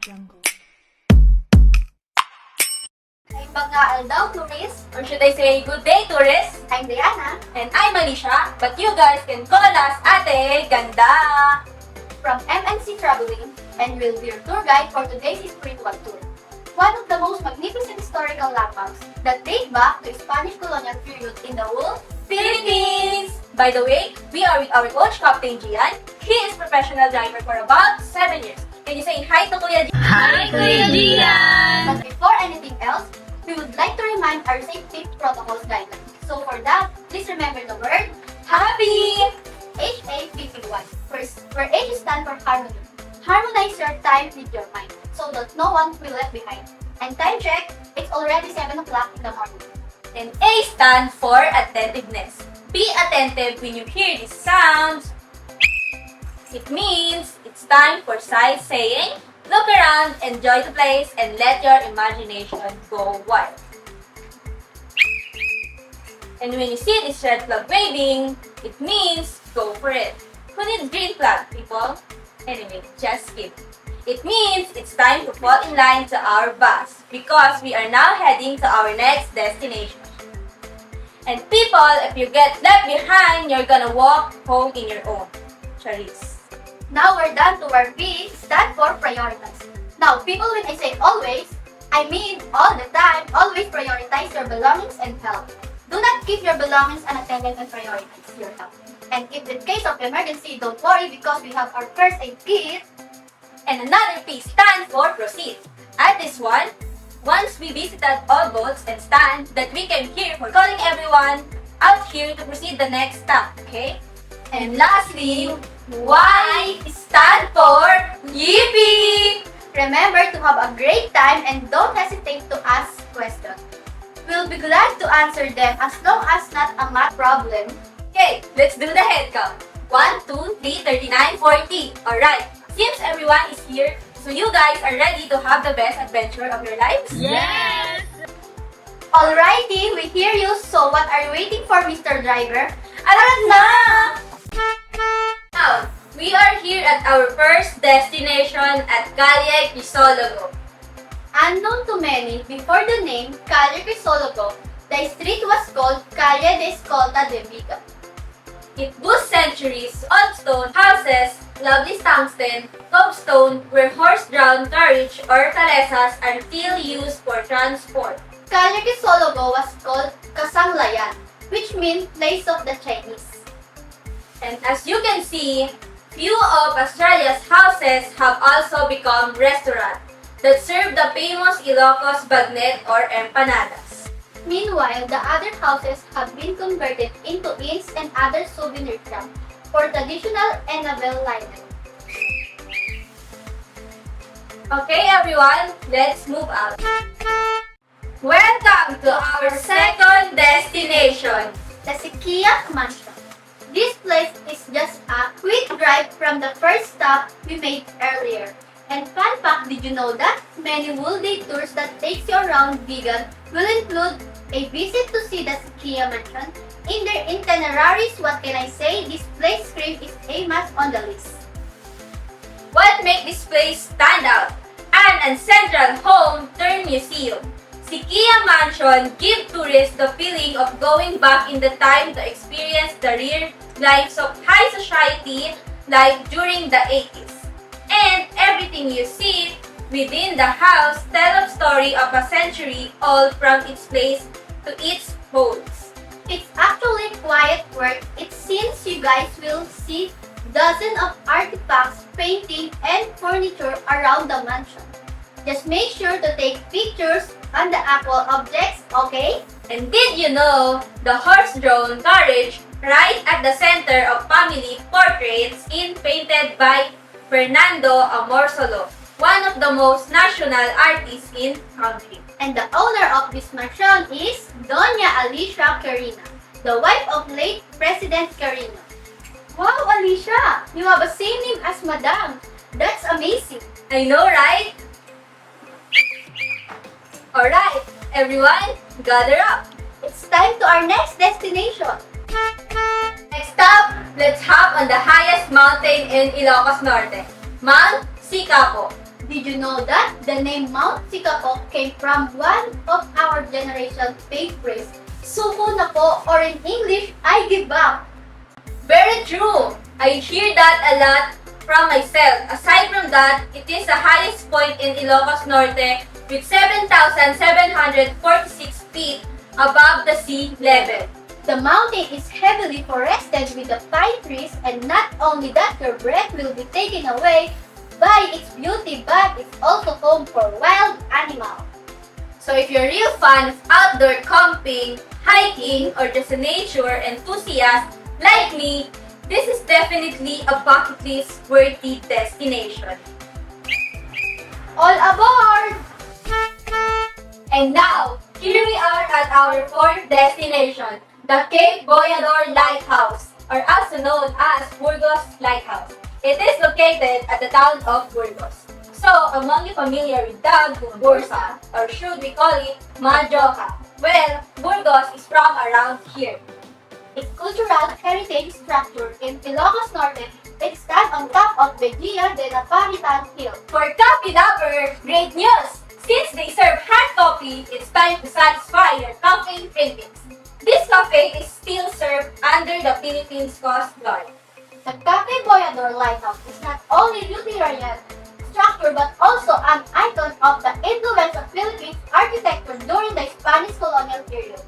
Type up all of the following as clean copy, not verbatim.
Ay mga aldaw tourists, Or should I say, good day, tourists? I'm Diana And I'm Alicia, but you guys can call us Ate Ganda. from MNC Traveling, and we'll be your tour guide for today's spiritual tour. One of the most magnificent historical landmarks that date back to Spanish colonial period in the whole Philippines! By the way, we are with our coach, Captain Gian. He is professional driver for about 7 years. Can you say hi to Kuya Gian? Hi, Kuya Gian! But before anything else, we would like to remind our safety protocols guidelines. So for that, please remember the word Happy! HAPPY, where H stands for harmony. Harmonize your time with your mind so that no one will left behind. And time check, it's already 7 o'clock in the morning. And A stands for attentiveness. Be attentive when you hear these sounds. It means it's time for sightseeing. Look around, enjoy the place, and let your imagination go wild. And when you see this red flag waving, it means go for it. Who needs green flag, people? Anyway, just kidding. It means it's time to fall in line to our bus because we are now heading to our next destination. And people, if you get left behind, you're gonna walk home in your own. Charis. Now we're done to our B, stand for prioritize. Now, people, when I say always, I mean all the time, always prioritize your belongings and health. Do not keep your belongings unattended and prioritize your health. And if in case of emergency, don't worry because we have our first aid kit. And another P stands for proceed. At this one, once we visited all boats and stand, that we came here for calling everyone out here to proceed the next stop, okay? And lastly, Y stand for Yippee! Remember to have a great time and don't hesitate to ask questions. We'll be glad to answer them as long as not a math problem. Okay, let's do the head count. 1, 2, 3, 39, 40. Alright, seems everyone is here, so you guys are ready to have the best adventure of your lives? Yes! Alrighty, we hear you. So what are you waiting for, Mr. Driver? Alam na! Now, we are here at our first destination at Calle Crisologo. Unknown to many, before the name Calle Crisologo, the street was called Calle de Escolta de Viga. It boasts centuries, old stone houses, lovely tungsten, cobblestone, where horse-drawn carriage or calesas are still used for transport. Calle Crisologo was called Kasanglayan, which means place of the Chinese. And as you can see, few of Australia's houses have also become restaurants that serve the famous Ilocos bagnet or empanadas. Meanwhile, the other houses have been converted into inns and other souvenir shops for traditional enamel lining. Okay everyone, let's move out. Welcome to our second destination. The Sikia Mansion. This place is just a quick drive from the first stop we made earlier. And fun fact, did you know that many full-day tours that takes you around Vigan will include a visit to see the Sikia Mansion? In their itineraries, what can I say? This place scream is a must on the list. What makes this place stand out? An ancestral home-turned museum. Sikia Mansion give tourists the feeling of going back in the time to experience the real lives of high society life during the 80s. And everything you see within the house tell a story of a century all from its place to its holes. It's actually quiet work. It seems you guys will see dozens of artifacts, painting, and furniture around the mansion. Just make sure to take pictures on the actual objects, okay? And did you know the horse-drawn carriage right at the center of family portraits is painted by Fernando Amorsolo, one of the most national artists in country. And the owner of this mansion is Doña Alicia Carina, the wife of late President Carino. Wow, Alicia! You have the same name as Madam. That's amazing. I know, right? Alright, everyone, gather up. It's time to our next destination. Next up, let's hop on the highest mountain in Ilocos Norte, Mount Sicapo. Did you know that the name Mount Sikako came from one of our generation's favorites? Suko na po, or in English, I give up. Very true. I hear that a lot from myself. Aside from that, it is the highest point in Ilocos Norte with 7,746 feet above the sea level. The mountain is heavily forested with the pine trees, and not only that, your breath will be taken away by its beauty, but it's also home for wild animals. So if you're a real fan of outdoor camping, hiking, or just a nature enthusiast like me, this is definitely a bucket list worthy destination. All aboard! And now, here we are at our fourth destination, the Cape Boyador Lighthouse, or also known as Burgos Lighthouse. It is located at the town of Burgos. So, among you familiar with the Bursa, or should we call it Majoka? Well, Burgos is from around here. Its cultural heritage structure in Ilocos Norte, it stands on top of the Gia de la Paritan Hill. For coffee lover, great news! Since they serve hot coffee, it's time to satisfy your coffee cravings. This cafe is still served under the Philippines Coast Guard. The Cape Boyador Lighthouse is not only utilitarian structure but also an icon of the influence of Philippines architecture during the Spanish colonial period.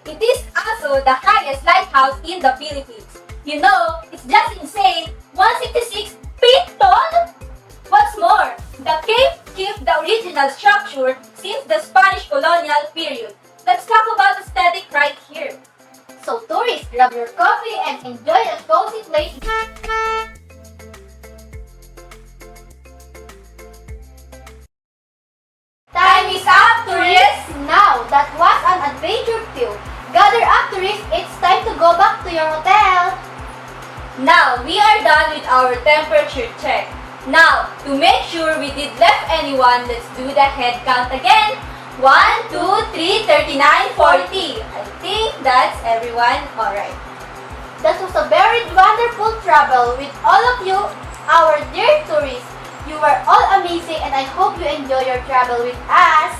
It is also the highest lighthouse in the Philippines. You know, it's just insane, 166 feet tall? What's more, the cave kept the original structure since the Spanish colonial period. Let's talk about aesthetic right here. So tourists, grab your coffee and enjoy a cozy place. Time is up, tourists! Now, that was an adventure film. Gather up, tourists. It's time to go back to your hotel. Now, we are done with our temperature check. Now, to make sure we did left anyone, let's do the head count again. 1, 2, 3, 39, 40. I think that's everyone. Alright. That was a very wonderful travel with all of you, our dear tourists. You were all amazing and I hope you enjoy your travel with us.